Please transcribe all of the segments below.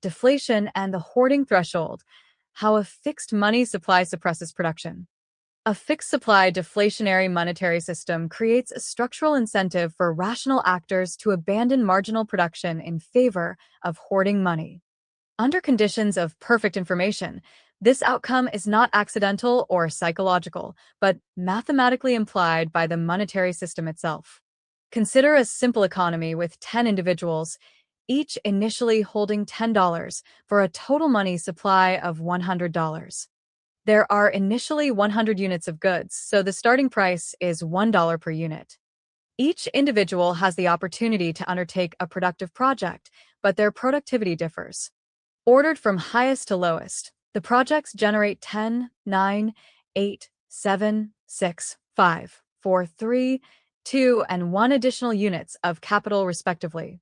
deflation, and the hoarding threshold, how a fixed money supply suppresses production. A fixed supply deflationary monetary system creates a structural incentive for rational actors to abandon marginal production in favor of hoarding money. Under conditions of perfect information, this outcome is not accidental or psychological, but mathematically implied by the monetary system itself. Consider a simple economy with 10 individuals, each initially holding $10 for a total money supply of $100. There are initially 100 units of goods, so the starting price is $1 per unit. Each individual has the opportunity to undertake a productive project, but their productivity differs. Ordered from highest to lowest, the projects generate 10, 9, 8, 7, 6, 5, 4, 3, 2, and 1 additional units of capital respectively.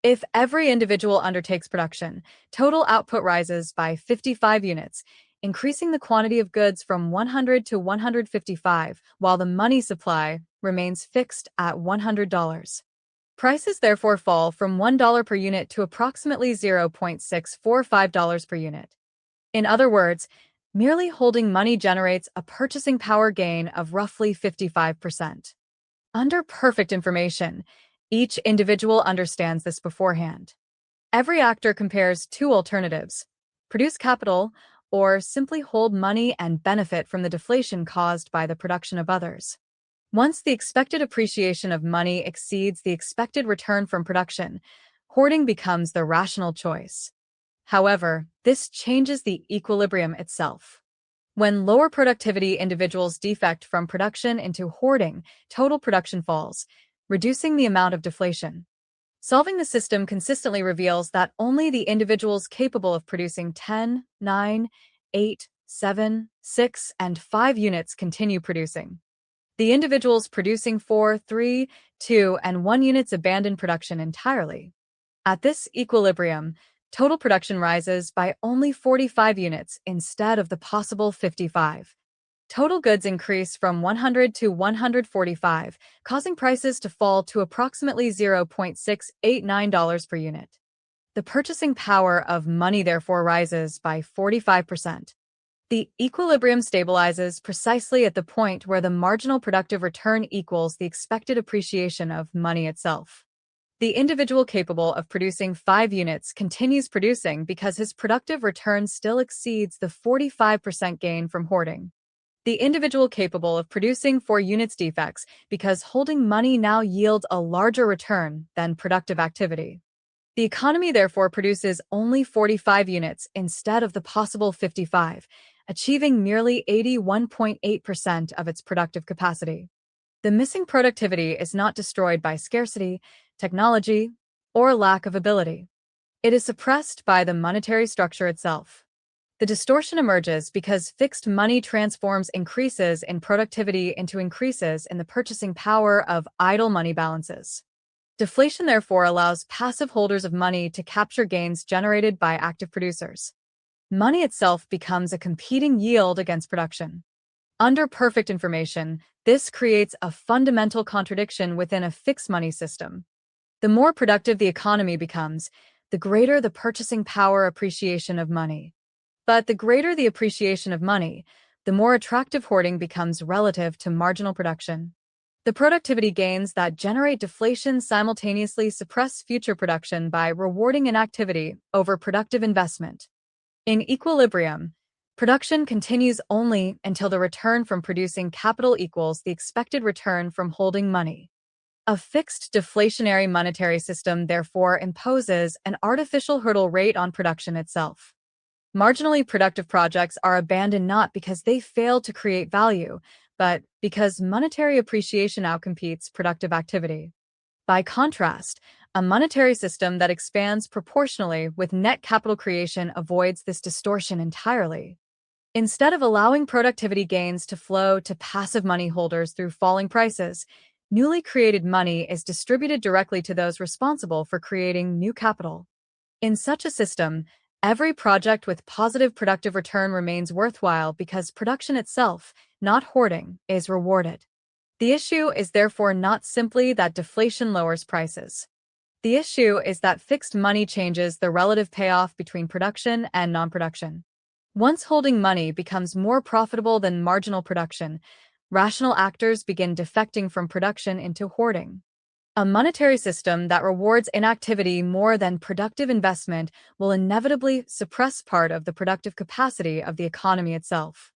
If every individual undertakes production, total output rises by 55 units, increasing the quantity of goods from 100 to 155, while the money supply remains fixed at $100. Prices therefore fall from $1 per unit to approximately $0.645 per unit. In other words, merely holding money generates a purchasing power gain of roughly 55%. Under perfect information, each individual understands this beforehand. Every actor compares two alternatives: produce capital or simply hold money and benefit from the deflation caused by the production of others. Once the expected appreciation of money exceeds the expected return from production, hoarding becomes the rational choice. However, this changes the equilibrium itself. When lower productivity individuals defect from production into hoarding, total production falls, reducing the amount of deflation. Solving the system consistently reveals that only the individuals capable of producing 10, 9, 8, 7, 6, and 5 units continue producing. The individuals producing 4, 3, 2, and 1 units abandon production entirely. At this equilibrium, total production rises by only 45 units instead of the possible 55. Total goods increase from 100 to 145, causing prices to fall to approximately $0.689 per unit. The purchasing power of money therefore rises by 45%. The equilibrium stabilizes precisely at the point where the marginal productive return equals the expected appreciation of money itself. The individual capable of producing 5 units continues producing because his productive return still exceeds the 45% gain from hoarding. The individual capable of producing 4 units defects because holding money now yields a larger return than productive activity. The economy therefore produces only 45 units instead of the possible 55, achieving merely 81.8% of its productive capacity. The missing productivity is not destroyed by scarcity, technology, or lack of ability. It is suppressed by the monetary structure itself. The distortion emerges because fixed money transforms increases in productivity into increases in the purchasing power of idle money balances. Deflation therefore allows passive holders of money to capture gains generated by active producers. Money itself becomes a competing yield against production. Under perfect information, this creates a fundamental contradiction within a fixed money system. The more productive the economy becomes, the greater the purchasing power appreciation of money. But the greater the appreciation of money, the more attractive hoarding becomes relative to marginal production. The productivity gains that generate deflation simultaneously suppress future production by rewarding inactivity over productive investment. In equilibrium, production continues only until the return from producing capital equals the expected return from holding money. A fixed deflationary monetary system therefore imposes an artificial hurdle rate on production itself. Marginally productive projects are abandoned not because they fail to create value, but because monetary appreciation outcompetes productive activity. By contrast, a monetary system that expands proportionally with net capital creation avoids this distortion entirely. Instead of allowing productivity gains to flow to passive money holders through falling prices, newly created money is distributed directly to those responsible for creating new capital. In such a system, every project with positive productive return remains worthwhile because production itself, not hoarding, is rewarded. The issue is therefore not simply that deflation lowers prices. The issue is that fixed money changes the relative payoff between production and non-production. Once holding money becomes more profitable than marginal production, rational actors begin defecting from production into hoarding. A monetary system that rewards inactivity more than productive investment will inevitably suppress part of the productive capacity of the economy itself.